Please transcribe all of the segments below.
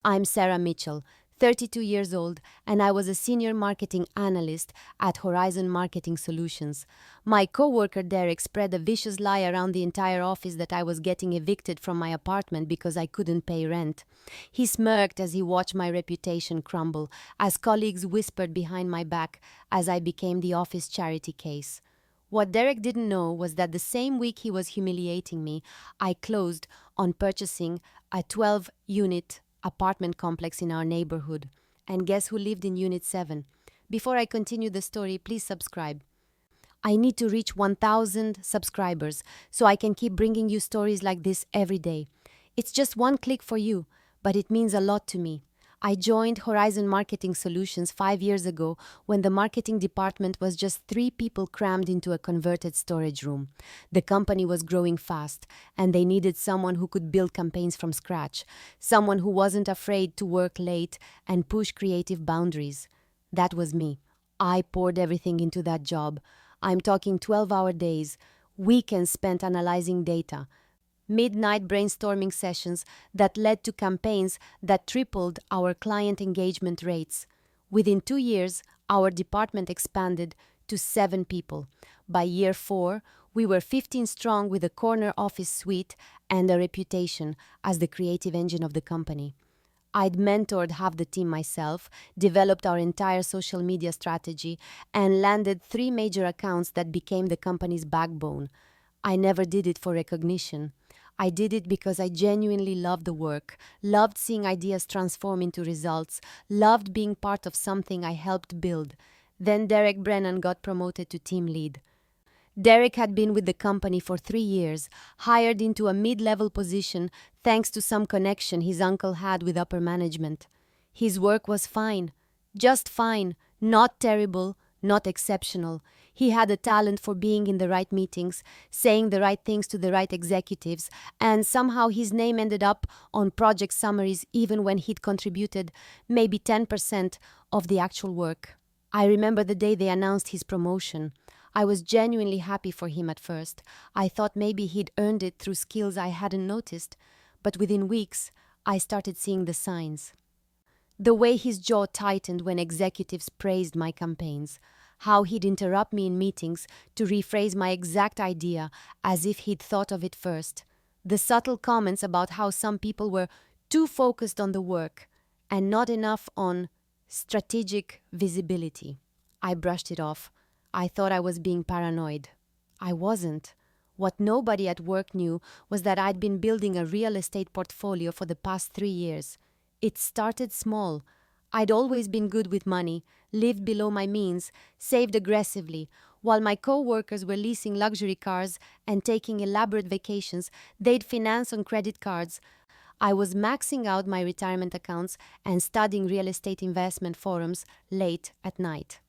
I'm Sarah Mitchell, 32 years old, and I was a senior marketing analyst at Horizon Marketing Solutions. My coworker Derek spread a vicious lie around the entire office that I was getting evicted from my apartment because I couldn't pay rent. He smirked as he watched my reputation crumble, as colleagues whispered behind my back as I became the office charity case. What Derek didn't know was that the same week he was humiliating me, I closed on purchasing a 12-unit apartment complex in our neighborhood. And guess who lived in Unit 7? Before I continue the story, please subscribe. I need to reach 1,000 subscribers so I can keep bringing you stories like this every day. It's just one click for you, but it means a lot to me. I joined Horizon Marketing Solutions 5 years ago when the marketing department was just 3 people crammed into a converted storage room. The company was growing fast, and they needed someone who could build campaigns from scratch, someone who wasn't afraid to work late and push creative boundaries. That was me. I poured everything into that job. I'm talking 12-hour days, weekends spent analyzing data, midnight brainstorming sessions that led to campaigns that tripled our client engagement rates. Within 2 years, our department expanded to 7 people. By year 4, we were 15 strong with a corner office suite and a reputation as the creative engine of the company. I'd mentored half the team myself, developed our entire social media strategy, and landed 3 major accounts that became the company's backbone. I never did it for recognition. I did it because I genuinely loved the work, loved seeing ideas transform into results, loved being part of something I helped build. Then Derek Brennan got promoted to team lead. Derek had been with the company for 3 years, hired into a mid-level position thanks to some connection his uncle had with upper management. His work was fine, just fine, not terrible, not exceptional. He had a talent for being in the right meetings, saying the right things to the right executives, and somehow his name ended up on project summaries even when he'd contributed maybe 10% of the actual work. I remember the day they announced his promotion. I was genuinely happy for him at first. I thought maybe he'd earned it through skills I hadn't noticed, but within weeks, I started seeing the signs. The way his jaw tightened when executives praised my campaigns, how he'd interrupt me in meetings to rephrase my exact idea as if he'd thought of it first, the subtle comments about how some people were too focused on the work and not enough on strategic visibility. I brushed it off. I thought I was being paranoid. I wasn't. What nobody at work knew was that I'd been building a real estate portfolio for the past 3 years. It started small. I'd always been good with money, lived below my means, saved aggressively. While my co-workers were leasing luxury cars and taking elaborate vacations, they'd finance on credit cards. I was maxing out my retirement accounts and studying real estate investment forums late at night.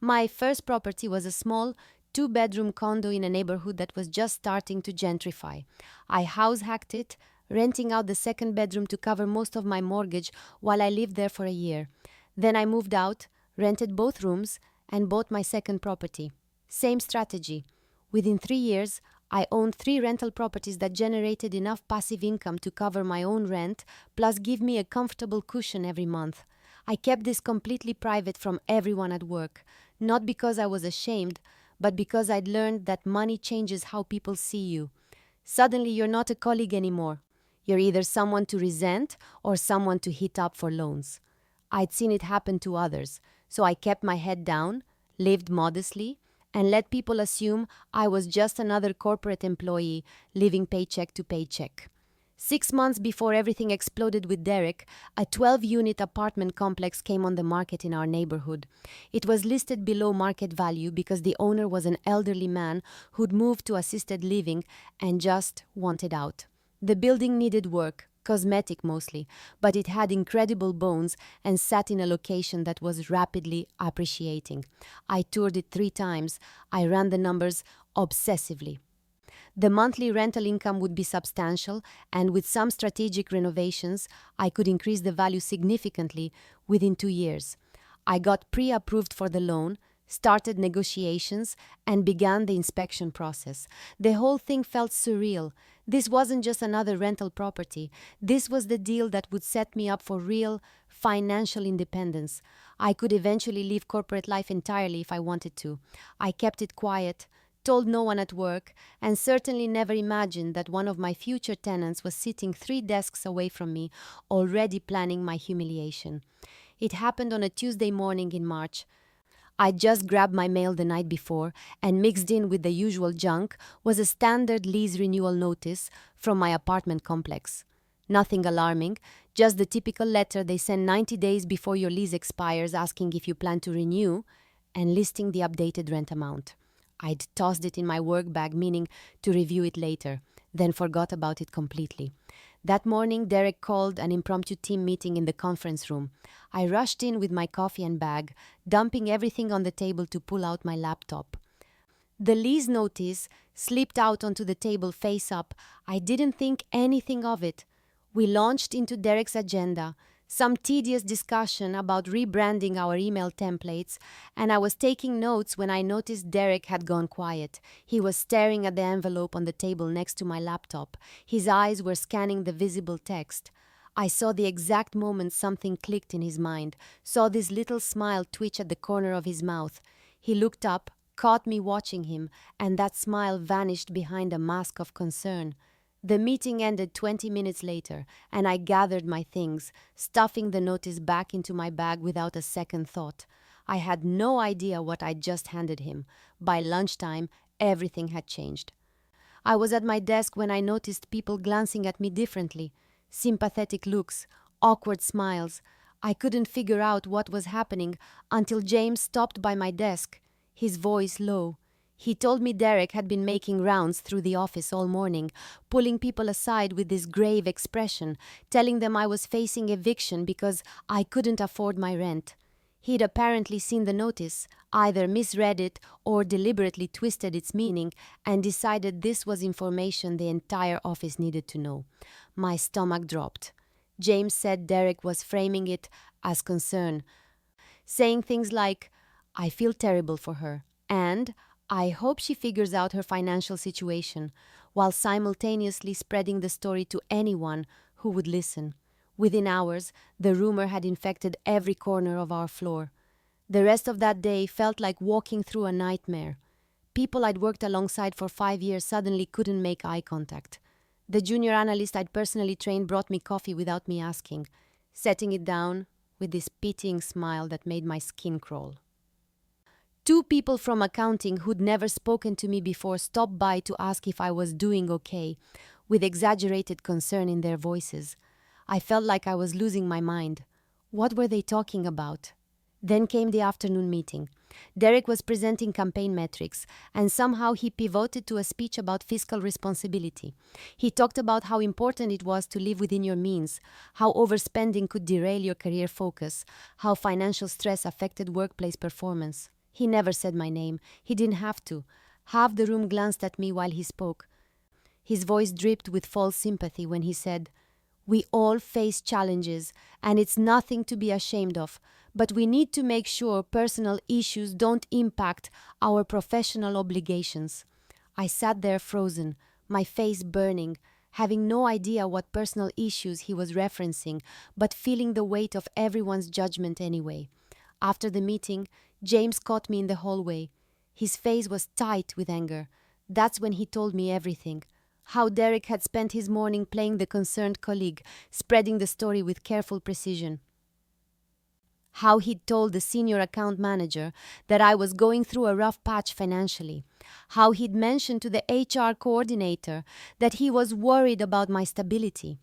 My first property was a small 2-bedroom condo in a neighborhood that was just starting to gentrify. I house-hacked it, renting out the 2nd bedroom to cover most of my mortgage while I lived there for a year. Then I moved out, rented both rooms, and bought my 2nd property. Same strategy. Within 3 years, I owned 3 rental properties that generated enough passive income to cover my own rent, plus give me a comfortable cushion every month. I kept this completely private from everyone at work, not because I was ashamed, but because I'd learned that money changes how people see you. Suddenly, you're not a colleague anymore. You're either someone to resent or someone to hit up for loans. I'd seen it happen to others, so I kept my head down, lived modestly, and let people assume I was just another corporate employee living paycheck to paycheck. 6 months before everything exploded with Derek, a 12-unit apartment complex came on the market in our neighborhood. It was listed below market value because the owner was an elderly man who'd moved to assisted living and just wanted out. The building needed work, cosmetic mostly, but it had incredible bones and sat in a location that was rapidly appreciating. I toured it 3 times. I ran the numbers obsessively. The monthly rental income would be substantial, and with some strategic renovations, I could increase the value significantly within 2 years. I got pre-approved for the loan, started negotiations, and began the inspection process. The whole thing felt surreal. This wasn't just another rental property. This was the deal that would set me up for real financial independence. I could eventually leave corporate life entirely if I wanted to. I kept it quiet, told no one at work, and certainly never imagined that one of my future tenants was sitting 3 desks away from me, already planning my humiliation. It happened on a Tuesday morning in March. I just grabbed my mail the night before, and mixed in with the usual junk was a standard lease renewal notice from my apartment complex. Nothing alarming, just the typical letter they send 90 days before your lease expires asking if you plan to renew, and listing the updated rent amount. I'd tossed it in my work bag, meaning to review it later, then forgot about it completely. That morning, Derek called an impromptu team meeting in the conference room. I rushed in with my coffee and bag, dumping everything on the table to pull out my laptop. The lease notice slipped out onto the table face up. I didn't think anything of it. We launched into Derek's agenda, some tedious discussion about rebranding our email templates, and I was taking notes when I noticed Derek had gone quiet. He was staring at the envelope on the table next to my laptop. His eyes were scanning the visible text. I saw the exact moment something clicked in his mind, saw this little smile twitch at the corner of his mouth. He looked up, caught me watching him, and that smile vanished behind a mask of concern. The meeting ended 20 minutes later, and I gathered my things, stuffing the notice back into my bag without a second thought. I had no idea what I'd just handed him. By lunchtime, everything had changed. I was at my desk when I noticed people glancing at me differently. Sympathetic looks, awkward smiles. I couldn't figure out what was happening until James stopped by my desk, his voice low. He told me Derek had been making rounds through the office all morning, pulling people aside with this grave expression, telling them I was facing eviction because I couldn't afford my rent. He'd apparently seen the notice, either misread it or deliberately twisted its meaning, and decided this was information the entire office needed to know. My stomach dropped. James said Derek was framing it as concern, saying things like, "I feel terrible for her," and "I hope she figures out her financial situation," while simultaneously spreading the story to anyone who would listen. Within hours, the rumor had infected every corner of our floor. The rest of that day felt like walking through a nightmare. People I'd worked alongside for 5 years suddenly couldn't make eye contact. The junior analyst I'd personally trained brought me coffee without me asking, setting it down with this pitying smile that made my skin crawl. 2 people from accounting who'd never spoken to me before stopped by to ask if I was doing okay, with exaggerated concern in their voices. I felt like I was losing my mind. What were they talking about? Then came the afternoon meeting. Derek was presenting campaign metrics, and somehow he pivoted to a speech about fiscal responsibility. He talked about how important it was to live within your means, how overspending could derail your career focus, how financial stress affected workplace performance. He never said my name. He didn't have to. Half the room glanced at me while he spoke. His voice dripped with false sympathy when he said, "We all face challenges, and it's nothing to be ashamed of, but we need to make sure personal issues don't impact our professional obligations." I sat there frozen, my face burning, having no idea what personal issues he was referencing, but feeling the weight of everyone's judgment anyway. After the meeting, James caught me in the hallway. His face was tight with anger. That's when he told me everything. How Derek had spent his morning playing the concerned colleague, spreading the story with careful precision. How he'd told the senior account manager that I was going through a rough patch financially. How he'd mentioned to the HR coordinator that he was worried about my stability.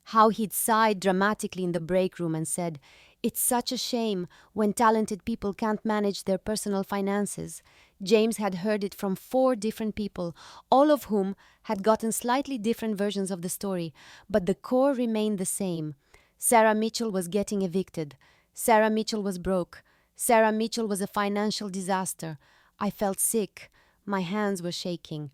How he'd sighed dramatically in the break room and said, "It's such a shame when talented people can't manage their personal finances." James had heard it from 4 different people, all of whom had gotten slightly different versions of the story, but the core remained the same. Sarah Mitchell was getting evicted. Sarah Mitchell was broke. Sarah Mitchell was a financial disaster. I felt sick. My hands were shaking.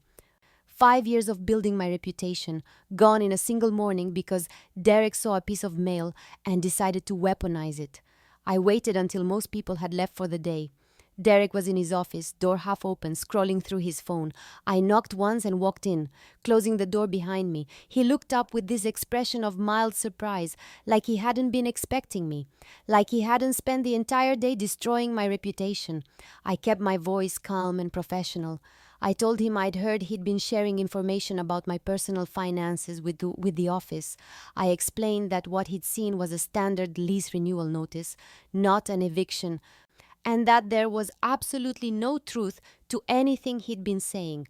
5 years of building my reputation, gone in a single morning because Derek saw a piece of mail and decided to weaponize it. I waited until most people had left for the day. Derek was in his office, door half open, scrolling through his phone. I knocked once and walked in, closing the door behind me. He looked up with this expression of mild surprise, like he hadn't been expecting me, like he hadn't spent the entire day destroying my reputation. I kept my voice calm and professional. I told him I'd heard he'd been sharing information about my personal finances with the office. I explained that what he'd seen was a standard lease renewal notice, not an eviction, and that there was absolutely no truth to anything he'd been saying.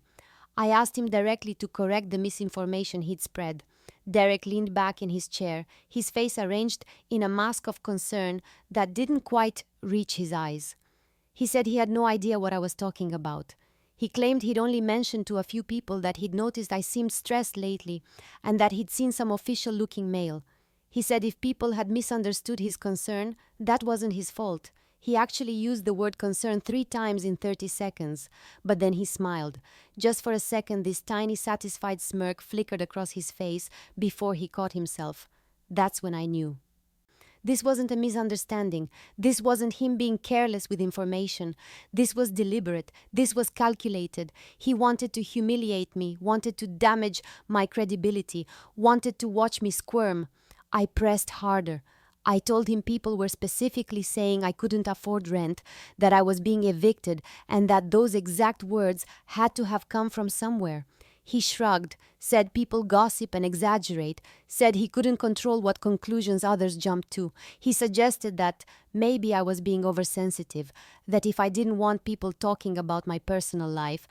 I asked him directly to correct the misinformation he'd spread. Derek leaned back in his chair, his face arranged in a mask of concern that didn't quite reach his eyes. He said he had no idea what I was talking about. He claimed he'd only mentioned to a few people that he'd noticed I seemed stressed lately and that he'd seen some official-looking mail. He said if people had misunderstood his concern, that wasn't his fault. He actually used the word concern 3 times in 30 seconds, but then he smiled. Just for a second, this tiny satisfied smirk flickered across his face before he caught himself. That's when I knew. This wasn't a misunderstanding. This wasn't him being careless with information. This was deliberate. This was calculated. He wanted to humiliate me, wanted to damage my credibility, wanted to watch me squirm. I pressed harder. I told him people were specifically saying I couldn't afford rent, that I was being evicted, and that those exact words had to have come from somewhere. He shrugged, said people gossip and exaggerate, said he couldn't control what conclusions others jumped to. He suggested that maybe I was being oversensitive, that if I didn't want people talking about my personal life,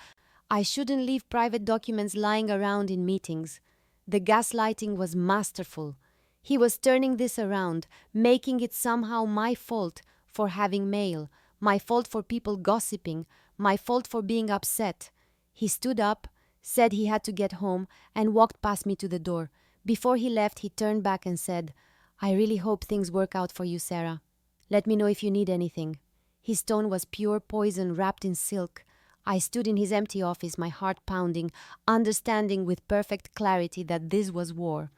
I shouldn't leave private documents lying around in meetings. The gaslighting was masterful. He was turning this around, making it somehow my fault for having mail, my fault for people gossiping, my fault for being upset. He stood up, said he had to get home, and walked past me to the door. Before he left, he turned back and said, "I really hope things work out for you, Sarah. Let me know if you need anything." His tone was pure poison wrapped in silk. I stood in his empty office, my heart pounding, understanding with perfect clarity that this was war.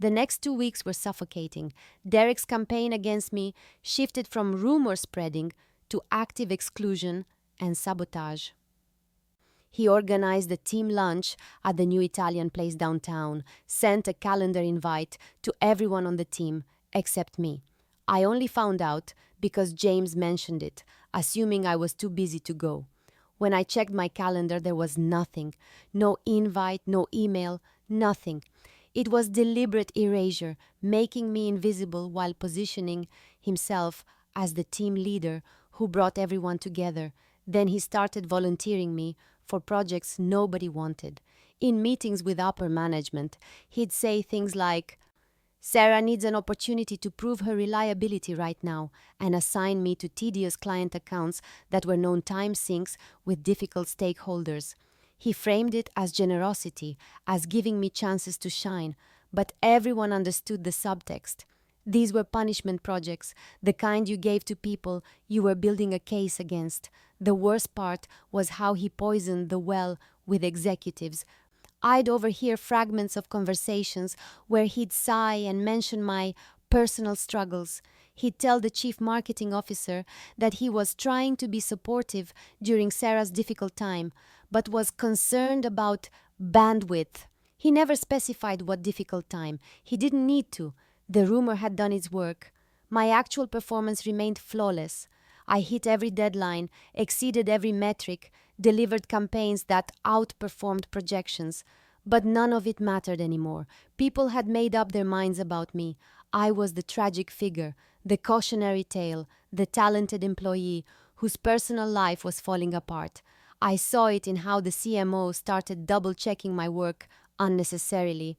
The next 2 weeks were suffocating. Derek's campaign against me shifted from rumor spreading to active exclusion and sabotage. He organized a team lunch at the new Italian place downtown, sent a calendar invite to everyone on the team except me. I only found out because James mentioned it, assuming I was too busy to go. When I checked my calendar, there was nothing. No invite, no email, nothing. It was deliberate erasure, making me invisible while positioning himself as the team leader who brought everyone together. Then he started volunteering me for projects nobody wanted. In meetings with upper management, he'd say things like, "Sarah needs an opportunity to prove her reliability right now," and assign me to tedious client accounts that were known time sinks with difficult stakeholders. He framed it as generosity, as giving me chances to shine, but everyone understood the subtext. These were punishment projects, the kind you gave to people you were building a case against. The worst part was how he poisoned the well with executives. I'd overhear fragments of conversations where he'd sigh and mention my personal struggles. He'd tell the chief marketing officer that he was trying to be supportive during Sarah's difficult time, but was concerned about bandwidth. He never specified what difficult time. He didn't need to. The rumor had done its work. My actual performance remained flawless. I hit every deadline, exceeded every metric, delivered campaigns that outperformed projections. But none of it mattered anymore. People had made up their minds about me. I was the tragic figure, the cautionary tale, the talented employee whose personal life was falling apart. I saw it in how the CMO started double-checking my work unnecessarily,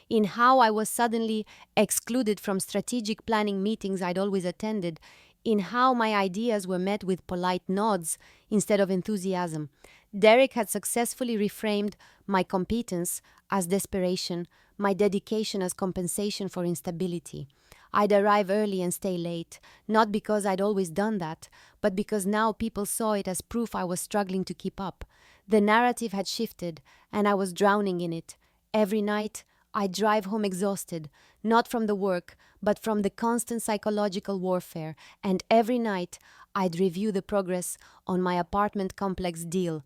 in how I was suddenly excluded from strategic planning meetings I'd always attended, in how my ideas were met with polite nods instead of enthusiasm. Derek had successfully reframed my competence as desperation, my dedication as compensation for instability. I'd arrive early and stay late, not because I'd always done that, but because now people saw it as proof I was struggling to keep up. The narrative had shifted, and I was drowning in it. Every night, I'd drive home exhausted, not from the work, but from the constant psychological warfare, and every night, I'd review the progress on my apartment complex deal,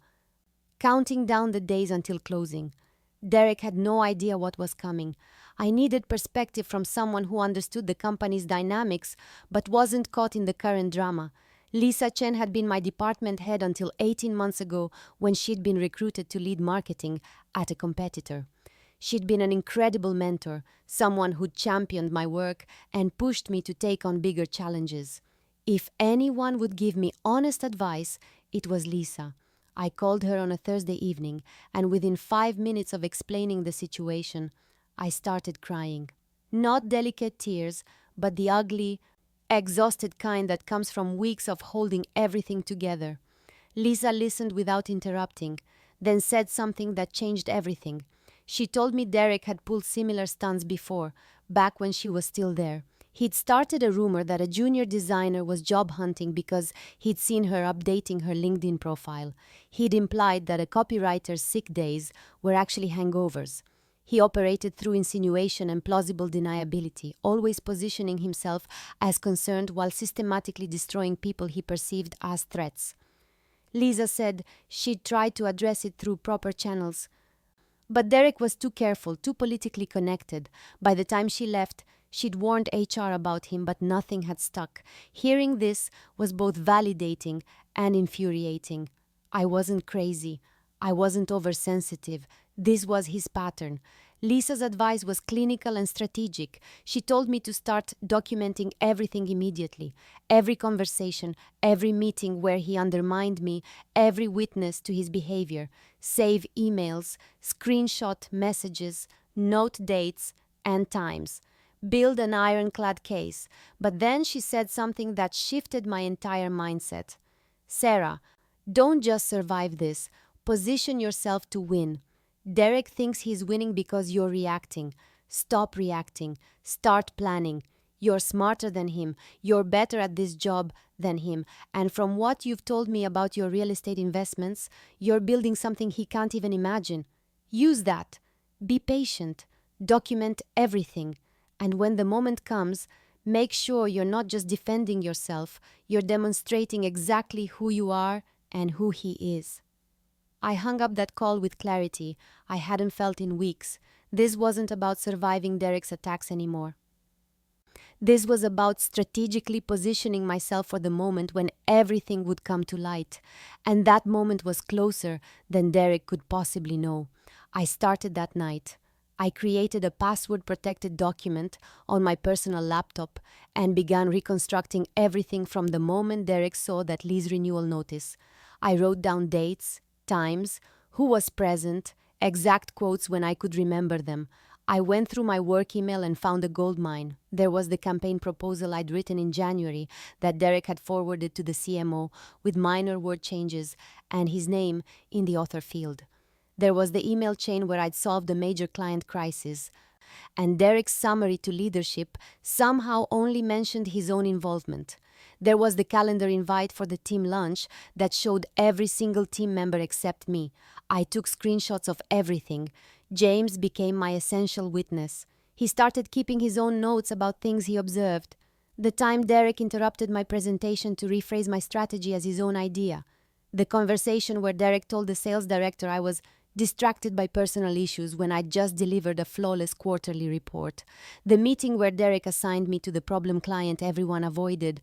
counting down the days until closing. Derek had no idea what was coming. I needed perspective from someone who understood the company's dynamics but wasn't caught in the current drama. Lisa Chen had been my department head until 18 months ago when she'd been recruited to lead marketing at a competitor. She'd been an incredible mentor, someone who'd championed my work and pushed me to take on bigger challenges. If anyone would give me honest advice, it was Lisa. I called her on a Thursday evening, and within 5 minutes of explaining the situation, I started crying. Not delicate tears, but the ugly, exhausted kind that comes from weeks of holding everything together. Lisa listened without interrupting, then said something that changed everything. She told me Derek had pulled similar stunts before, back when she was still there. He'd started a rumor that a junior designer was job hunting because he'd seen her updating her LinkedIn profile. He'd implied that a copywriter's sick days were actually hangovers. He operated through insinuation and plausible deniability, always positioning himself as concerned while systematically destroying people he perceived as threats. Lisa said she'd tried to address it through proper channels, but Derek was too careful, too politically connected. By the time she left, she'd warned HR about him, but nothing had stuck. Hearing this was both validating and infuriating. I wasn't crazy. I wasn't oversensitive. This was his pattern. Lisa's advice was clinical and strategic. She told me to start documenting everything immediately. Every conversation, every meeting where he undermined me, every witness to his behavior. Save emails, screenshot messages, note dates and times. Build an ironclad case. But then she said something that shifted my entire mindset. Sarah, don't just survive this. Position yourself to win. Derek thinks he's winning because you're reacting. Stop reacting. Start planning. You're smarter than him. You're better at this job than him. And from what you've told me about your real estate investments, you're building something he can't even imagine. Use that. Be patient. Document everything. And when the moment comes, make sure you're not just defending yourself, you're demonstrating exactly who you are and who he is. I hung up that call with clarity I hadn't felt in weeks. This wasn't about surviving Derek's attacks anymore. This was about strategically positioning myself for the moment when everything would come to light. And that moment was closer than Derek could possibly know. I started that night. I created a password-protected document on my personal laptop and began reconstructing everything from the moment Derek saw that lease renewal notice. I wrote down dates, times, who was present, exact quotes when I could remember them. I went through my work email and found a goldmine. There was the campaign proposal I'd written in January that Derek had forwarded to the CMO with minor word changes and his name in the author field. There was the email chain where I'd solved a major client crisis, and Derek's summary to leadership somehow only mentioned his own involvement. There was the calendar invite for the team lunch that showed every single team member except me. I took screenshots of everything. James became my essential witness. He started keeping his own notes about things he observed. The time Derek interrupted my presentation to rephrase my strategy as his own idea. The conversation where Derek told the sales director I was distracted by personal issues when I'd just delivered a flawless quarterly report. The meeting where Derek assigned me to the problem client everyone avoided,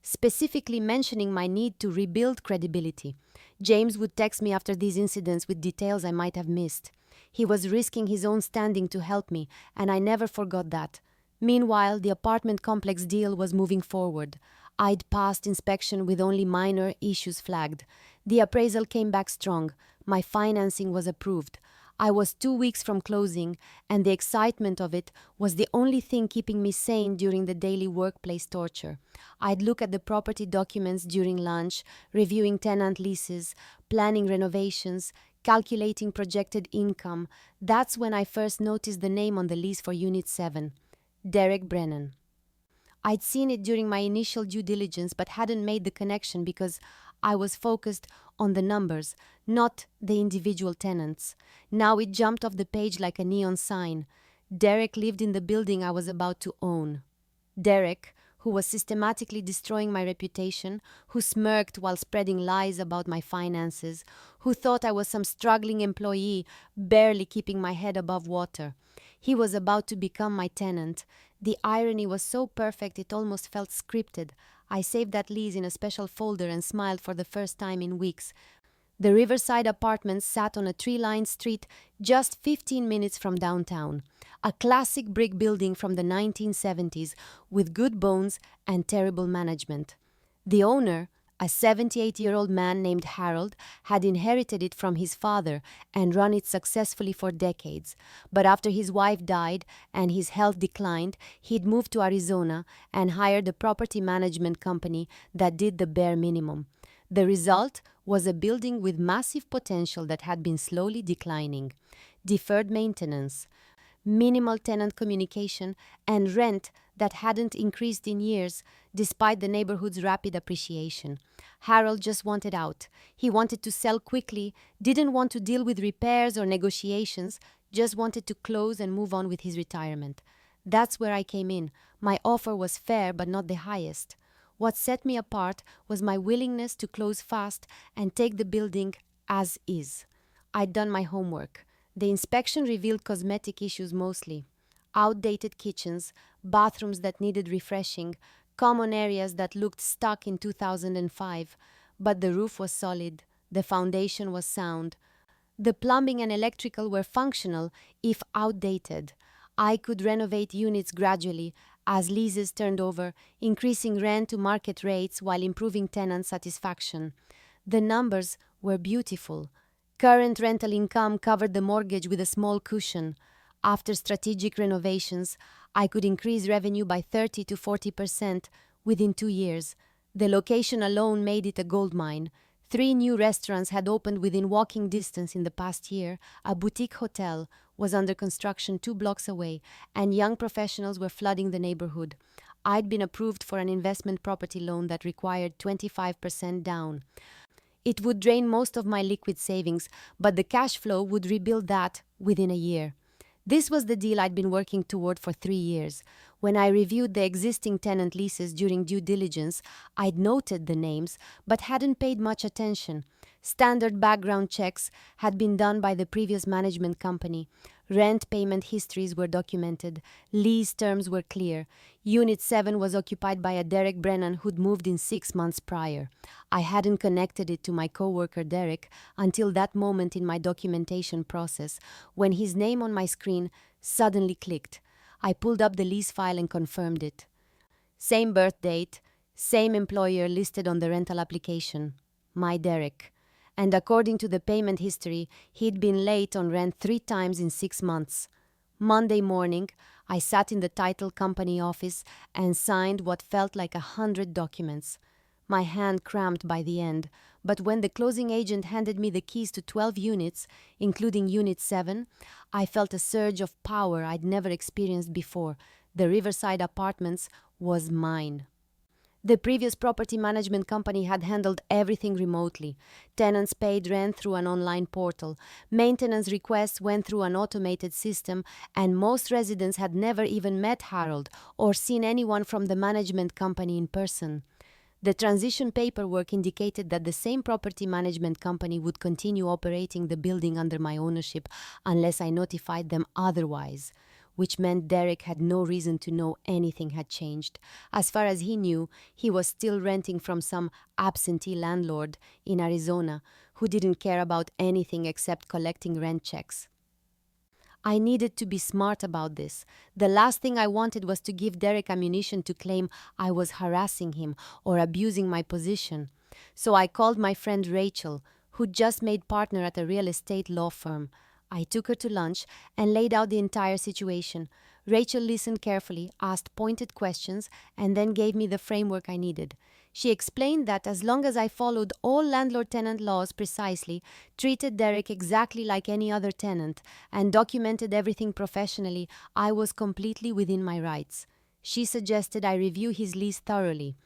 specifically mentioning my need to rebuild credibility. James would text me after these incidents with details I might have missed. He was risking his own standing to help me, and I never forgot that. Meanwhile, the apartment complex deal was moving forward. I'd passed inspection with only minor issues flagged. The appraisal came back strong. My financing was approved. I was 2 weeks from closing, and the excitement of it was the only thing keeping me sane during the daily workplace torture. I'd look at the property documents during lunch, reviewing tenant leases, planning renovations, calculating projected income. That's when I first noticed the name on the lease for Unit 7, Derek Brennan. I'd seen it during my initial due diligence but hadn't made the connection because I was focused on the numbers, not the individual tenants. Now it jumped off the page like a neon sign. Derek lived in the building I was about to own. Derek, who was systematically destroying my reputation, who smirked while spreading lies about my finances, who thought I was some struggling employee barely keeping my head above water. He was about to become my tenant. The irony was so perfect it almost felt scripted. I saved that lease in a special folder and smiled for the first time in weeks. The Riverside Apartments sat on a tree-lined street just 15 minutes from downtown. A classic brick building from the 1970s with good bones and terrible management. The owner, a 78-year-old man named Harold, had inherited it from his father and run it successfully for decades. But after his wife died and his health declined, he'd moved to Arizona and hired a property management company that did the bare minimum. The result was a building with massive potential that had been slowly declining. Deferred maintenance, minimal tenant communication, and rent that hadn't increased in years despite the neighborhood's rapid appreciation. Harold just wanted out. He wanted to sell quickly, didn't want to deal with repairs or negotiations, just wanted to close and move on with his retirement. That's where I came in. My offer was fair but not the highest. What set me apart was my willingness to close fast and take the building as is. I'd done my homework. The inspection revealed cosmetic issues mostly. Outdated kitchens, bathrooms that needed refreshing, common areas that looked stuck in 2005. But the roof was solid. The foundation was sound. The plumbing and electrical were functional, if outdated. I could renovate units gradually as leases turned over, increasing rent to market rates while improving tenant satisfaction. The numbers were beautiful. Current rental income covered the mortgage with a small cushion. After strategic renovations, I could increase revenue by 30 to 40% within 2 years. The location alone made it a goldmine. 3 new restaurants had opened within walking distance in the past year. A boutique hotel was under construction 2 blocks away, and young professionals were flooding the neighborhood. I'd been approved for an investment property loan that required 25% down. It would drain most of my liquid savings, but the cash flow would rebuild that within a year. This was the deal I'd been working toward for 3 years. When I reviewed the existing tenant leases during due diligence, I'd noted the names, but hadn't paid much attention. Standard background checks had been done by the previous management company. Rent payment histories were documented. Lease terms were clear. Unit 7 was occupied by a Derek Brennan who'd moved in 6 months prior. I hadn't connected it to my coworker Derek until that moment in my documentation process, when his name on my screen suddenly clicked. I pulled up the lease file and confirmed it. Same birth date, same employer listed on the rental application. My Derek. And according to the payment history, he'd been late on rent 3 times in 6 months. Monday morning, I sat in the title company office and signed what felt like 100 documents. My hand cramped by the end, but when the closing agent handed me the keys to 12 units, including Unit 7, I felt a surge of power I'd never experienced before. The Riverside Apartments was mine. The previous property management company had handled everything remotely. Tenants paid rent through an online portal. Maintenance requests went through an automated system, and most residents had never even met Harold or seen anyone from the management company in person. The transition paperwork indicated that the same property management company would continue operating the building under my ownership unless I notified them otherwise, which meant Derek had no reason to know anything had changed. As far as he knew, he was still renting from some absentee landlord in Arizona who didn't care about anything except collecting rent checks. I needed to be smart about this. The last thing I wanted was to give Derek ammunition to claim I was harassing him or abusing my position. So I called my friend Rachel, who'd just made partner at a real estate law firm. I took her to lunch and laid out the entire situation. Rachel listened carefully, asked pointed questions, and then gave me the framework I needed. She explained that as long as I followed all landlord-tenant laws precisely, treated Derek exactly like any other tenant, and documented everything professionally, I was completely within my rights. She suggested I review his lease thoroughly,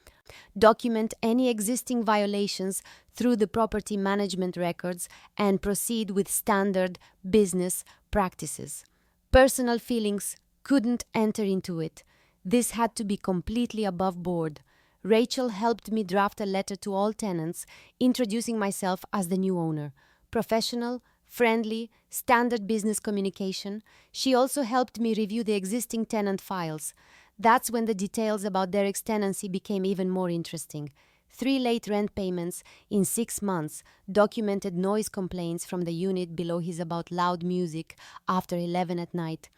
document any existing violations through the property management records, and proceed with standard business practices. Personal feelings couldn't enter into it. This had to be completely above board. Rachel helped me draft a letter to all tenants, introducing myself as the new owner. Professional, friendly, standard business communication. She also helped me review the existing tenant files. That's when the details about Derek's tenancy became even more interesting. 3 late rent payments in 6 months, documented noise complaints from the unit below his about loud music after 11 at night,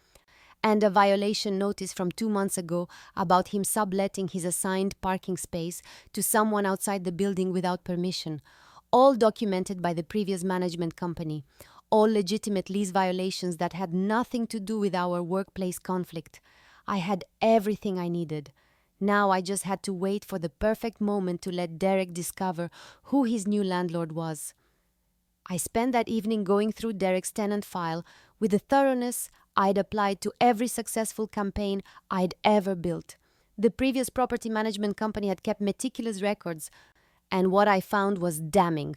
and a violation notice from 2 months ago about him subletting his assigned parking space to someone outside the building without permission, all documented by the previous management company, all legitimate lease violations that had nothing to do with our workplace conflict. I had everything I needed. Now I just had to wait for the perfect moment to let Derek discover who his new landlord was. I spent that evening going through Derek's tenant file with the thoroughness I'd applied to every successful campaign I'd ever built. The previous property management company had kept meticulous records, and what I found was damning.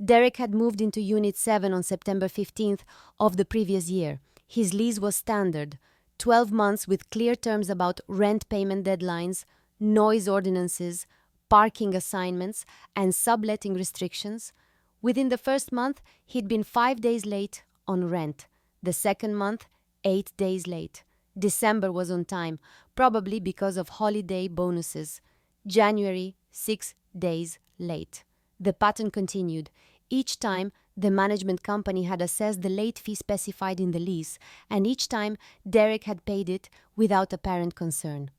Derek had moved into Unit 7 on September 15th of the previous year. His lease was standard, 12 months with clear terms about rent payment deadlines, noise ordinances, parking assignments, and subletting restrictions. Within the first month, he'd been 5 days late on rent. The second month, 8 days late. December was on time, probably because of holiday bonuses. January, 6 days late. The pattern continued. Each time, the management company had assessed the late fee specified in the lease, and each time Derek had paid it without apparent concern.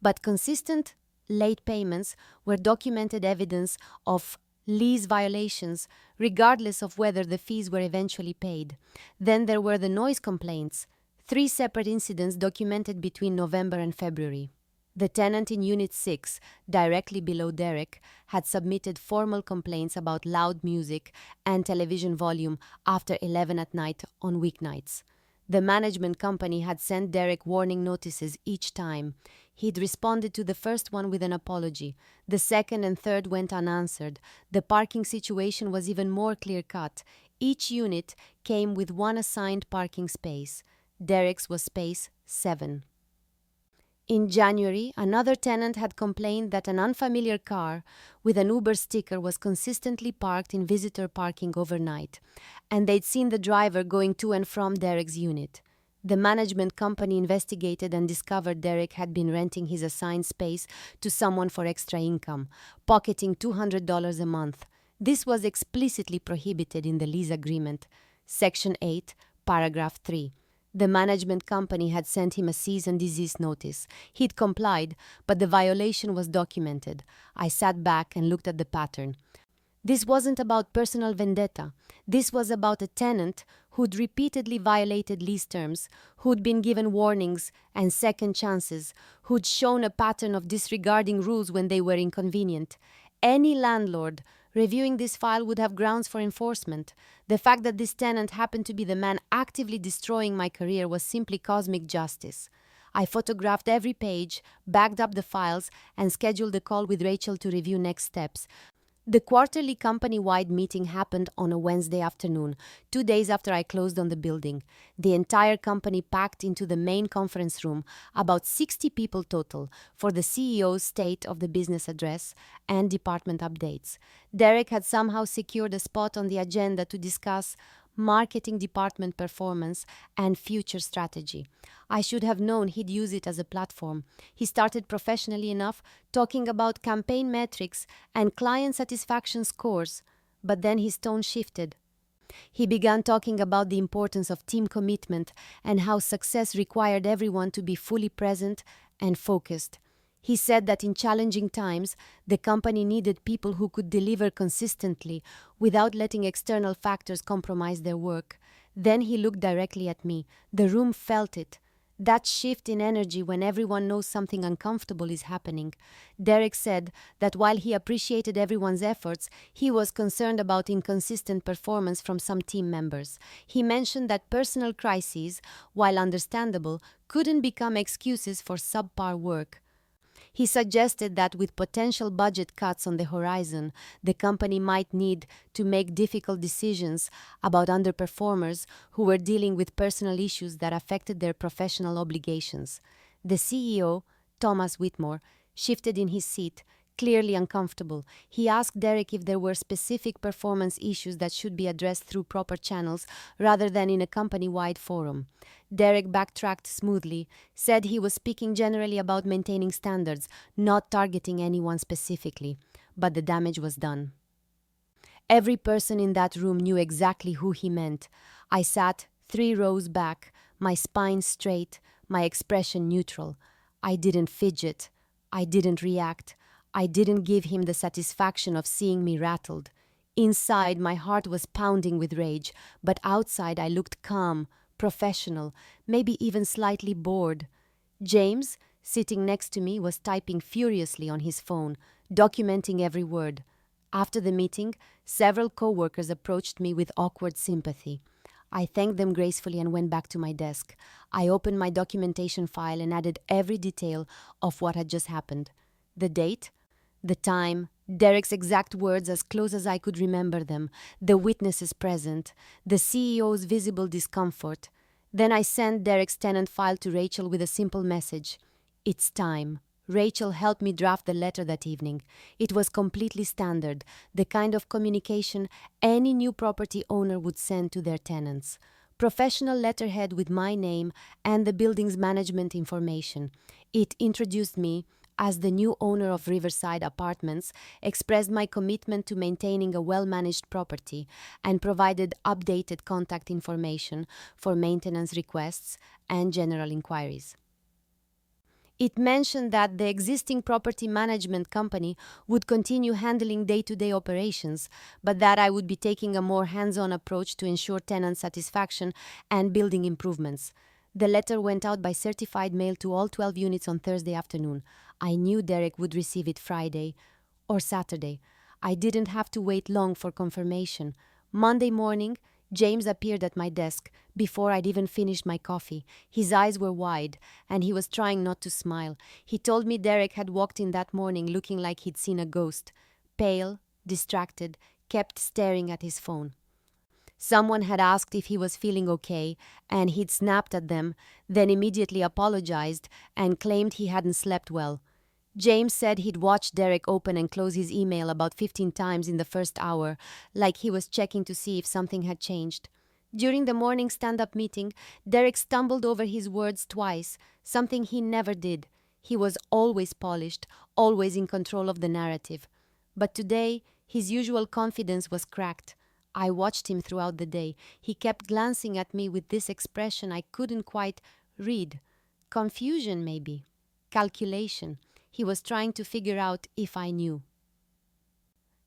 But consistent late payments were documented evidence of lease violations, regardless of whether the fees were eventually paid. Then there were the noise complaints, 3 separate incidents documented between November and February. The tenant in Unit 6, directly below Derek, had submitted formal complaints about loud music and television volume after 11 at night on weeknights. The management company had sent Derek warning notices each time. He'd responded to the first one with an apology. The second and third went unanswered. The parking situation was even more clear-cut. Each unit came with 1 assigned parking space. Derek's was space 7. In January, another tenant had complained that an unfamiliar car with an Uber sticker was consistently parked in visitor parking overnight, and they'd seen the driver going to and from Derek's unit. The management company investigated and discovered Derek had been renting his assigned space to someone for extra income, pocketing $200 a month. This was explicitly prohibited in the lease agreement. Section 8, Paragraph 3. The management company had sent him a cease and desist notice. He'd complied, but the violation was documented. I sat back and looked at the pattern. This wasn't about personal vendetta. This was about a tenant who'd repeatedly violated lease terms, who'd been given warnings and second chances, who'd shown a pattern of disregarding rules when they were inconvenient. Any landlord reviewing this file would have grounds for enforcement. The fact that this tenant happened to be the man actively destroying my career was simply cosmic justice. I photographed every page, backed up the files, and scheduled a call with Rachel to review next steps. The quarterly company-wide meeting happened on a Wednesday afternoon, 2 days after I closed on the building. The entire company packed into the main conference room, about 60 people total, for the CEO's state of the business address and department updates. Derek had somehow secured a spot on the agenda to discuss marketing department performance and future strategy. I should have known he'd use it as a platform. He started professionally enough, talking about campaign metrics and client satisfaction scores, but then his tone shifted. He began talking about the importance of team commitment and how success required everyone to be fully present and focused. He said that in challenging times, the company needed people who could deliver consistently without letting external factors compromise their work. Then he looked directly at me. The room felt it. That shift in energy when everyone knows something uncomfortable is happening. Derek said that while he appreciated everyone's efforts, he was concerned about inconsistent performance from some team members. He mentioned that personal crises, while understandable, couldn't become excuses for subpar work. He suggested that with potential budget cuts on the horizon, the company might need to make difficult decisions about underperformers who were dealing with personal issues that affected their professional obligations. The CEO, Thomas Whitmore, shifted in his seat, clearly uncomfortable. He asked Derek if there were specific performance issues that should be addressed through proper channels rather than in a company-wide forum. Derek backtracked smoothly, said he was speaking generally about maintaining standards, not targeting anyone specifically. But the damage was done. Every person in that room knew exactly who he meant. I sat 3 rows back, my spine straight, my expression neutral. I didn't fidget. I didn't react. I didn't give him the satisfaction of seeing me rattled. Inside, my heart was pounding with rage, but outside I looked calm, professional, maybe even slightly bored. James, sitting next to me, was typing furiously on his phone, documenting every word. After the meeting, several coworkers approached me with awkward sympathy. I thanked them gracefully and went back to my desk. I opened my documentation file and added every detail of what had just happened. The date, the time, Derek's exact words as close as I could remember them, the witnesses present, the CEO's visible discomfort. Then I sent Derek's tenant file to Rachel with a simple message. It's time. Rachel helped me draft the letter that evening. It was completely standard, the kind of communication any new property owner would send to their tenants. Professional letterhead with my name and the building's management information. It introduced me as the new owner of Riverside Apartments, expressed my commitment to maintaining a well-managed property, and provided updated contact information for maintenance requests and general inquiries. It mentioned that the existing property management company would continue handling day-to-day operations, but that I would be taking a more hands-on approach to ensure tenant satisfaction and building improvements. The letter went out by certified mail to all 12 units on Thursday afternoon. I knew Derek would receive it Friday or Saturday. I didn't have to wait long for confirmation. Monday morning, James appeared at my desk before I'd even finished my coffee. His eyes were wide, and he was trying not to smile. He told me Derek had walked in that morning looking like he'd seen a ghost. Pale, distracted, kept staring at his phone. Someone had asked if he was feeling okay, and he'd snapped at them, then immediately apologized and claimed he hadn't slept well. James said he'd watched Derek open and close his email about 15 times in the first hour, like he was checking to see if something had changed. During the morning stand-up meeting, Derek stumbled over his words twice, something he never did. He was always polished, always in control of the narrative. But today, his usual confidence was cracked. I watched him throughout the day. He kept glancing at me with this expression I couldn't quite read. Confusion, maybe. Calculation. He was trying to figure out if I knew.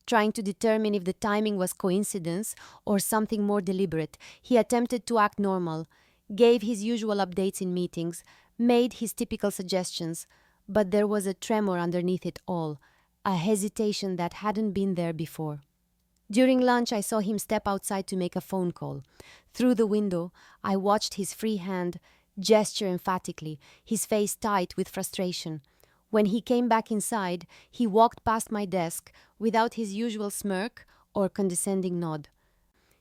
Trying to determine if the timing was coincidence or something more deliberate. He attempted to act normal, gave his usual updates in meetings, made his typical suggestions, but there was a tremor underneath it all, a hesitation that hadn't been there before. During lunch, I saw him step outside to make a phone call. Through the window, I watched his free hand gesture emphatically, his face tight with frustration. When he came back inside, he walked past my desk without his usual smirk or condescending nod.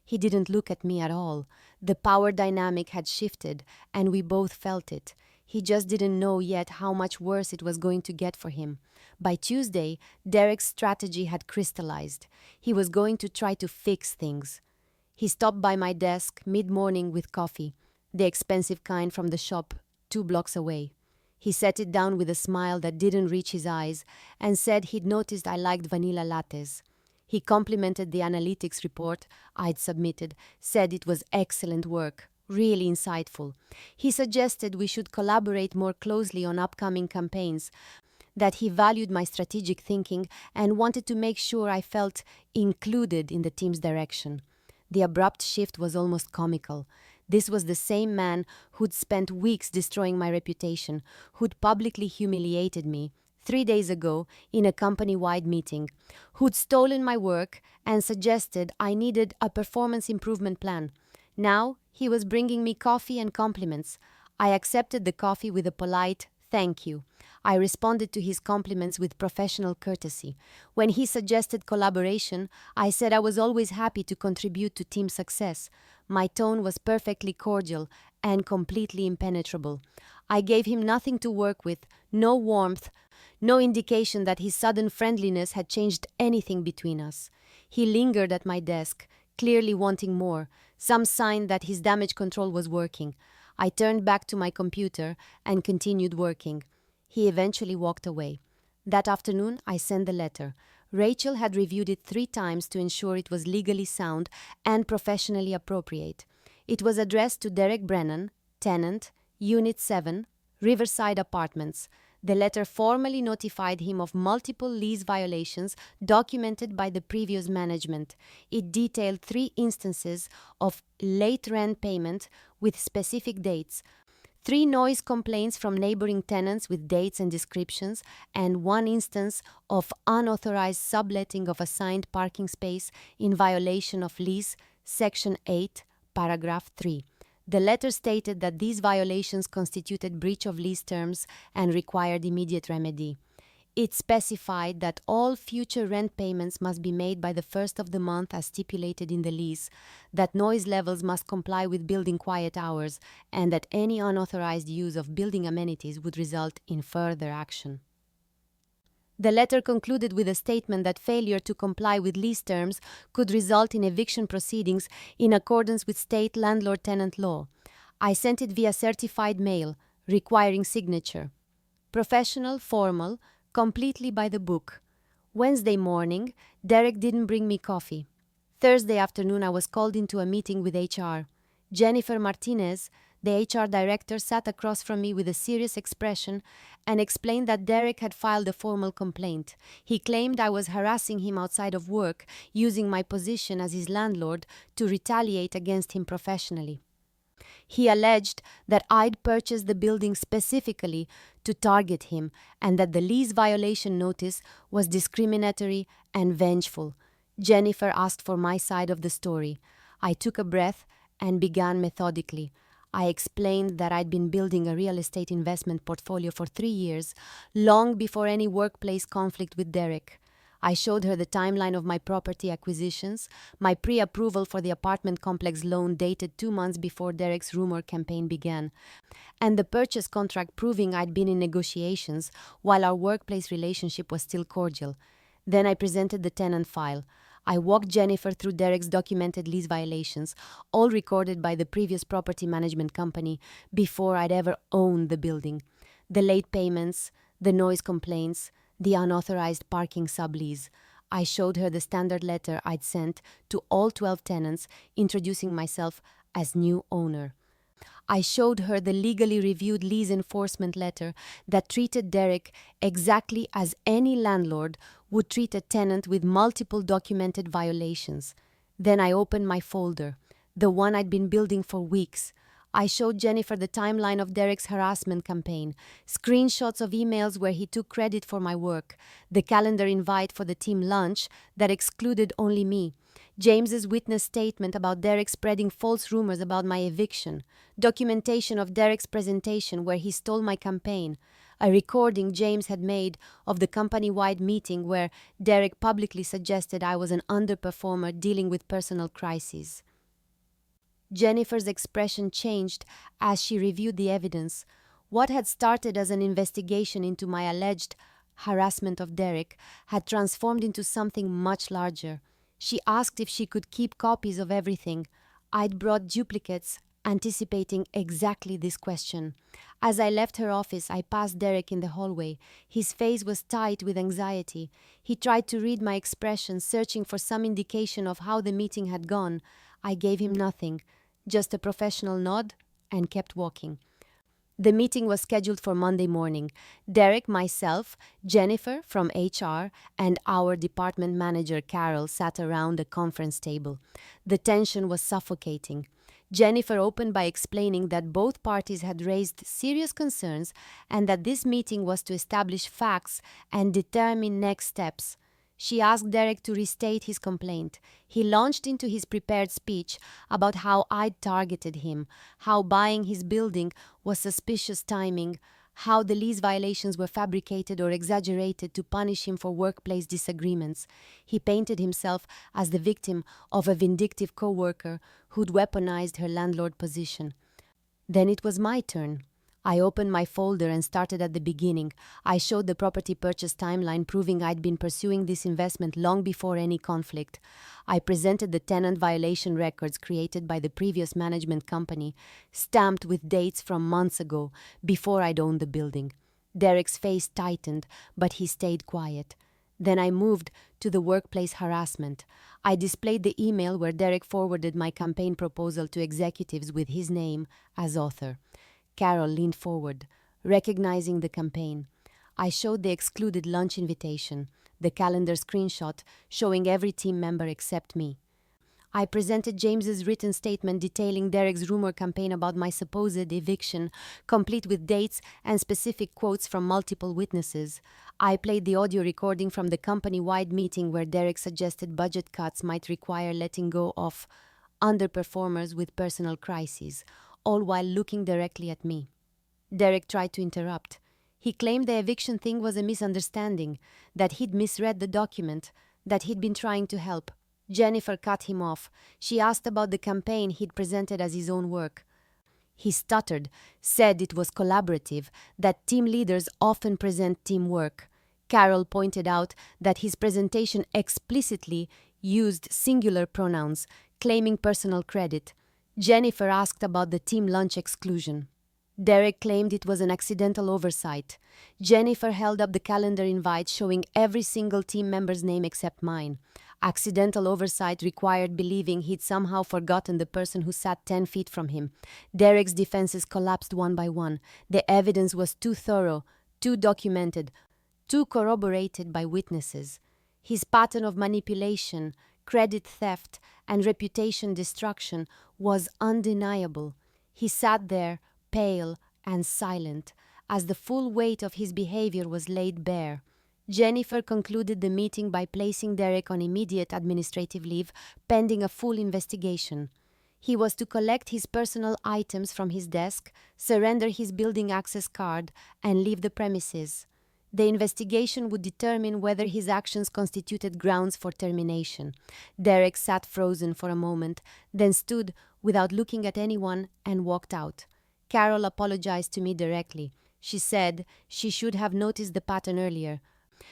He didn't look at me at all. The power dynamic had shifted, and we both felt it. He just didn't know yet how much worse it was going to get for him. By Tuesday, Derek's strategy had crystallized. He was going to try to fix things. He stopped by my desk mid-morning with coffee, the expensive kind from the shop 2 blocks away. He set it down with a smile that didn't reach his eyes and said he'd noticed I liked vanilla lattes. He complimented the analytics report I'd submitted, said it was excellent work. Really insightful. He suggested we should collaborate more closely on upcoming campaigns, that he valued my strategic thinking and wanted to make sure I felt included in the team's direction. The abrupt shift was almost comical. This was the same man who'd spent weeks destroying my reputation, who'd publicly humiliated me 3 days ago in a company-wide meeting, who'd stolen my work and suggested I needed a performance improvement plan. Now, he was bringing me coffee and compliments. I accepted the coffee with a polite thank you. I responded to his compliments with professional courtesy. When he suggested collaboration, I said I was always happy to contribute to team success. My tone was perfectly cordial and completely impenetrable. I gave him nothing to work with, no warmth, no indication that his sudden friendliness had changed anything between us. He lingered at my desk, clearly wanting more, some sign that his damage control was working. I turned back to my computer and continued working. He eventually walked away. That afternoon, I sent the letter. Rachel had reviewed it 3 times to ensure it was legally sound and professionally appropriate. It was addressed to Derek Brennan, tenant, Unit 7, Riverside Apartments. The letter formally notified him of multiple lease violations documented by the previous management. It detailed 3 instances of late rent payment with specific dates, 3 noise complaints from neighboring tenants with dates and descriptions, and 1 instance of unauthorized subletting of assigned parking space in violation of lease, Section 8, Paragraph 3. The letter stated that these violations constituted breach of lease terms and required immediate remedy. It specified that all future rent payments must be made by the 1st of the month as stipulated in the lease, that noise levels must comply with building quiet hours, and that any unauthorized use of building amenities would result in further action. The letter concluded with a statement that failure to comply with lease terms could result in eviction proceedings in accordance with state landlord-tenant law. I sent it via certified mail, requiring signature. Professional, formal, completely by the book. Wednesday morning, Derek didn't bring me coffee. Thursday afternoon, I was called into a meeting with HR. Jennifer Martinez, the HR director, sat across from me with a serious expression and explained that Derek had filed a formal complaint. He claimed I was harassing him outside of work, using my position as his landlord to retaliate against him professionally. He alleged that I'd purchased the building specifically to target him and that the lease violation notice was discriminatory and vengeful. Jennifer asked for my side of the story. I took a breath and began methodically. I explained that I'd been building a real estate investment portfolio for 3 years, long before any workplace conflict with Derek. I showed her the timeline of my property acquisitions, my pre-approval for the apartment complex loan dated 2 months before Derek's rumor campaign began, and the purchase contract proving I'd been in negotiations while our workplace relationship was still cordial. Then I presented the tenant file. I walked Jennifer through Derek's documented lease violations, all recorded by the previous property management company before I'd ever owned the building. The late payments, the noise complaints, the unauthorized parking sublease. I showed her the standard letter I'd sent to all 12 tenants, introducing myself as new owner. I showed her the legally reviewed lease enforcement letter that treated Derek exactly as any landlord would treat a tenant with multiple documented violations. Then I opened my folder, the one I'd been building for weeks. I showed Jennifer the timeline of Derek's harassment campaign, screenshots of emails where he took credit for my work, the calendar invite for the team lunch that excluded only me, James's witness statement about Derek spreading false rumors about my eviction, documentation of Derek's presentation where he stole my campaign, a recording James had made of the company-wide meeting where Derek publicly suggested I was an underperformer dealing with personal crises. Jennifer's expression changed as she reviewed the evidence. What had started as an investigation into my alleged harassment of Derek had transformed into something much larger. She asked if she could keep copies of everything. I'd brought duplicates, anticipating exactly this question. As I left her office, I passed Derek in the hallway. His face was tight with anxiety. He tried to read my expression, searching for some indication of how the meeting had gone. I gave him nothing, just a professional nod, and kept walking. The meeting was scheduled for Monday morning. Derek, myself, Jennifer from HR, and our department manager Carol sat around a conference table. The tension was suffocating. Jennifer opened by explaining that both parties had raised serious concerns and that this meeting was to establish facts and determine next steps. She asked Derek to restate his complaint. He launched into his prepared speech about how I'd targeted him, how buying his building was suspicious timing, how the lease violations were fabricated or exaggerated to punish him for workplace disagreements. He painted himself as the victim of a vindictive coworker who'd weaponized her landlord position. Then it was my turn. I opened my folder and started at the beginning. I showed the property purchase timeline, proving I'd been pursuing this investment long before any conflict. I presented the tenant violation records created by the previous management company, stamped with dates from months ago, before I'd owned the building. Derek's face tightened, but he stayed quiet. Then I moved to the workplace harassment. I displayed the email where Derek forwarded my campaign proposal to executives with his name as author. Carol leaned forward, recognizing the campaign. I showed the excluded lunch invitation, the calendar screenshot showing every team member except me. I presented James's written statement detailing Derek's rumor campaign about my supposed eviction, complete with dates and specific quotes from multiple witnesses. I played the audio recording from the company-wide meeting where Derek suggested budget cuts might require letting go of underperformers with personal crises, all while looking directly at me. Derek tried to interrupt. He claimed the eviction thing was a misunderstanding, that he'd misread the document, that he'd been trying to help. Jennifer cut him off. She asked about the campaign he'd presented as his own work. He stuttered, said it was collaborative, that team leaders often present teamwork. Carol pointed out that his presentation explicitly used singular pronouns, claiming personal credit. Jennifer asked about the team lunch exclusion. Derek claimed it was an accidental oversight. Jennifer held up the calendar invite showing every single team member's name except mine. Accidental oversight required believing he'd somehow forgotten the person who sat 10 feet from him. Derek's defenses collapsed one by one. The evidence was too thorough, too documented, too corroborated by witnesses. His pattern of manipulation, credit theft, and reputation destruction was undeniable. He sat there, pale and silent, as the full weight of his behavior was laid bare. Jennifer concluded the meeting by placing Derek on immediate administrative leave pending a full investigation. He was to collect his personal items from his desk, surrender his building access card, and leave the premises. The investigation would determine whether his actions constituted grounds for termination. Derek sat frozen for a moment, then stood without looking at anyone and walked out. Carol apologized to me directly. She said she should have noticed the pattern earlier,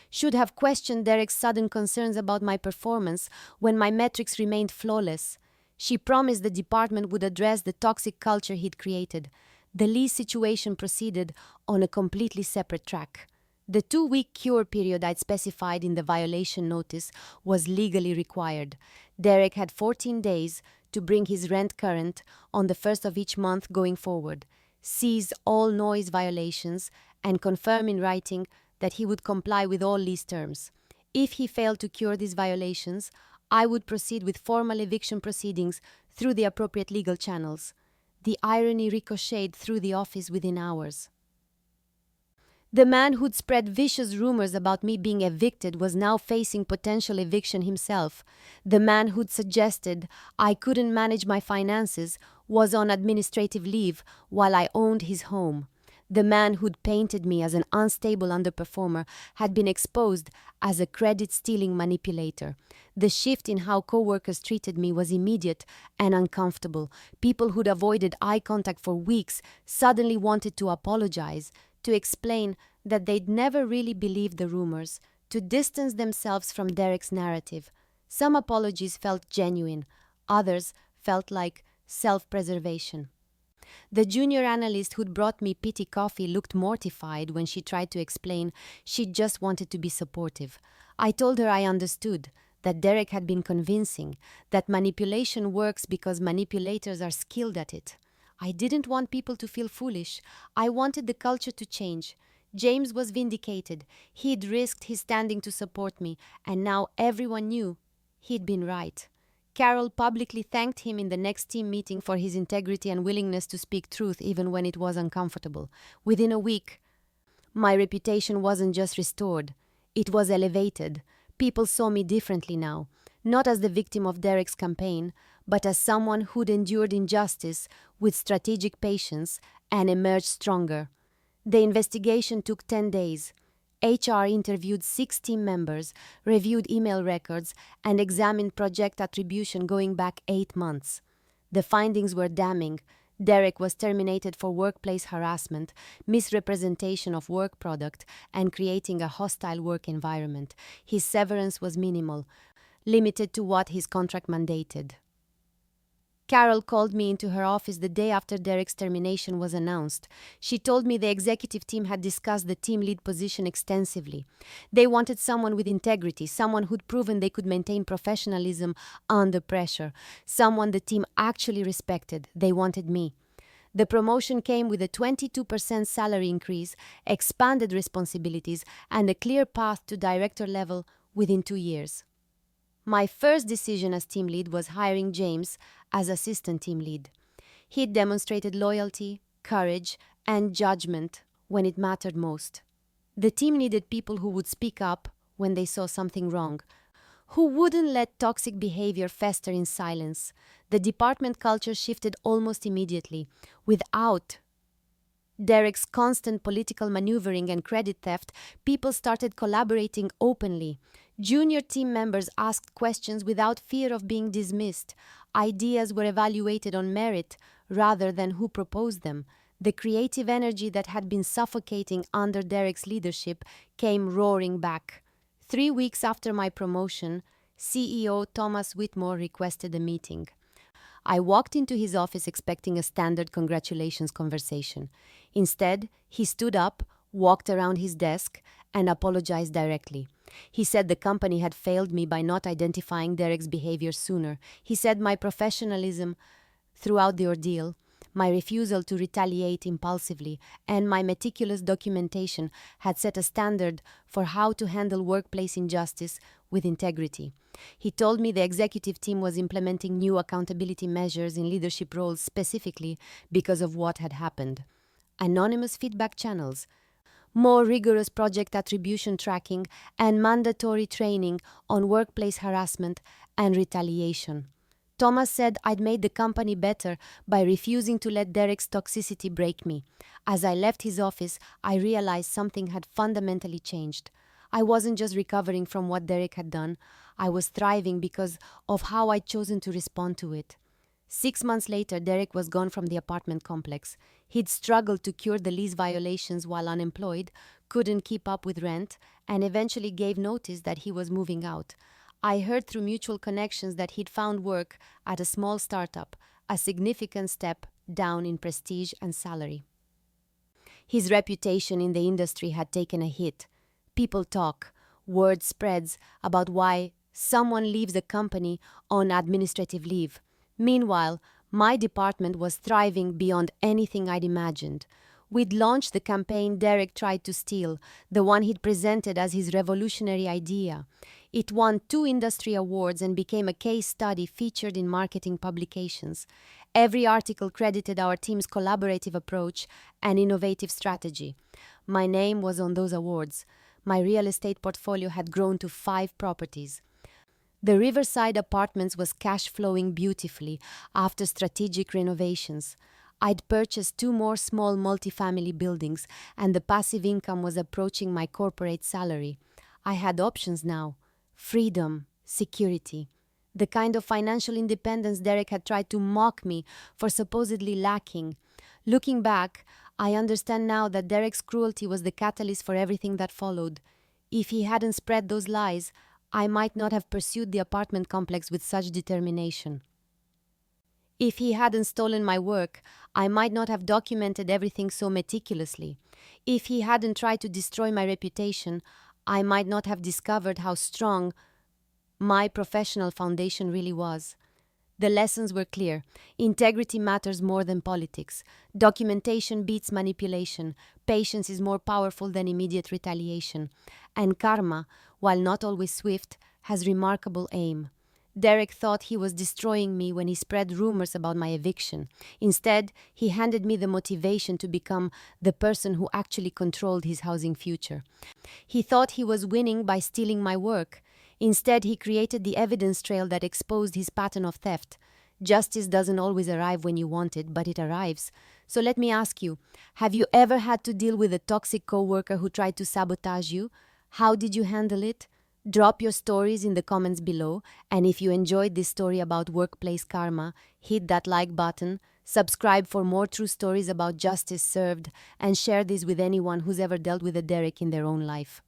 should have questioned Derek's sudden concerns about my performance when my metrics remained flawless. She promised the department would address the toxic culture he'd created. The lease situation proceeded on a completely separate track. The 2-week cure period I'd specified in the violation notice was legally required. Derek had 14 days to bring his rent current on the 1st of each month going forward, cease all noise violations, and confirm in writing that he would comply with all lease terms. If he failed to cure these violations, I would proceed with formal eviction proceedings through the appropriate legal channels. The irony ricocheted through the office within hours. The man who'd spread vicious rumors about me being evicted was now facing potential eviction himself. The man who'd suggested I couldn't manage my finances was on administrative leave while I owned his home. The man who'd painted me as an unstable underperformer had been exposed as a credit-stealing manipulator. The shift in how coworkers treated me was immediate and uncomfortable. People who'd avoided eye contact for weeks suddenly wanted to apologize, to explain that they'd never really believed the rumors, to distance themselves from Derek's narrative. Some apologies felt genuine, others felt like self-preservation. The junior analyst who'd brought me pity coffee looked mortified when she tried to explain she just wanted to be supportive. I told her I understood, that Derek had been convincing, that manipulation works because manipulators are skilled at it. I didn't want people to feel foolish. I wanted the culture to change. James was vindicated. He'd risked his standing to support me, and now everyone knew he'd been right. Carol publicly thanked him in the next team meeting for his integrity and willingness to speak truth even when it was uncomfortable. Within a week, my reputation wasn't just restored, it was elevated. People saw me differently now, not as the victim of Derek's campaign, but as someone who'd endured injustice with strategic patience and emerged stronger. The investigation took 10 days. HR interviewed 6 team members, reviewed email records, and examined project attribution going back 8 months. The findings were damning. Derek was terminated for workplace harassment, misrepresentation of work product, and creating a hostile work environment. His severance was minimal, limited to what his contract mandated. Carol called me into her office the day after Derek's termination was announced. She told me the executive team had discussed the team lead position extensively. They wanted someone with integrity, someone who'd proven they could maintain professionalism under pressure, someone the team actually respected. They wanted me. The promotion came with a 22% salary increase, expanded responsibilities, and a clear path to director level within 2 years. My first decision as team lead was hiring James as assistant team lead. He'd demonstrated loyalty, courage, and judgment when it mattered most. The team needed people who would speak up when they saw something wrong, who wouldn't let toxic behavior fester in silence. The department culture shifted almost immediately. Without Derek's constant political maneuvering and credit theft, people started collaborating openly. Junior team members asked questions without fear of being dismissed. Ideas were evaluated on merit rather than who proposed them. The creative energy that had been suffocating under Derek's leadership came roaring back. 3 weeks after my promotion, CEO Thomas Whitmore requested a meeting. I walked into his office expecting a standard congratulations conversation. Instead, he stood up, walked around his desk, and apologized directly. He said the company had failed me by not identifying Derek's behavior sooner. He said my professionalism throughout the ordeal, my refusal to retaliate impulsively, and my meticulous documentation had set a standard for how to handle workplace injustice with integrity. He told me the executive team was implementing new accountability measures in leadership roles specifically because of what had happened. Anonymous feedback channels, more rigorous project attribution tracking, and mandatory training on workplace harassment and retaliation. Thomas said I'd made the company better by refusing to let Derek's toxicity break me. As I left his office, I realized something had fundamentally changed. I wasn't just recovering from what Derek had done. I was thriving because of how I'd chosen to respond to it. 6 months later, Derek was gone from the apartment complex. He'd struggled to cure the lease violations while unemployed, couldn't keep up with rent, and eventually gave notice that he was moving out. I heard through mutual connections that he'd found work at a small startup, a significant step down in prestige and salary. His reputation in the industry had taken a hit. People talk, word spreads about why someone leaves a company on administrative leave. Meanwhile, my department was thriving beyond anything I'd imagined. We'd launched the campaign Derek tried to steal, the one he'd presented as his revolutionary idea. It won 2 industry awards and became a case study featured in marketing publications. Every article credited our team's collaborative approach and innovative strategy. My name was on those awards. My real estate portfolio had grown to 5 properties. The Riverside Apartments was cash flowing beautifully after strategic renovations. I'd purchased 2 more small multifamily buildings, and the passive income was approaching my corporate salary. I had options now: freedom, security, the kind of financial independence Derek had tried to mock me for supposedly lacking. Looking back, I understand now that Derek's cruelty was the catalyst for everything that followed. If he hadn't spread those lies, I might not have pursued the apartment complex with such determination. If he hadn't stolen my work, I might not have documented everything so meticulously. If he hadn't tried to destroy my reputation, I might not have discovered how strong my professional foundation really was. The lessons were clear. Integrity matters more than politics. Documentation beats manipulation. Patience is more powerful than immediate retaliation. And karma, while not always swift, has remarkable aim. Derek thought he was destroying me when he spread rumors about my eviction. Instead, he handed me the motivation to become the person who actually controlled his housing future. He thought he was winning by stealing my work. Instead, he created the evidence trail that exposed his pattern of theft. Justice doesn't always arrive when you want it, but it arrives. So let me ask you, have you ever had to deal with a toxic coworker who tried to sabotage you? How did you handle it? Drop your stories in the comments below, and if you enjoyed this story about workplace karma, hit that like button, Subscribe for more true stories about justice served, and share this with anyone who's ever dealt with a Derek in their own life.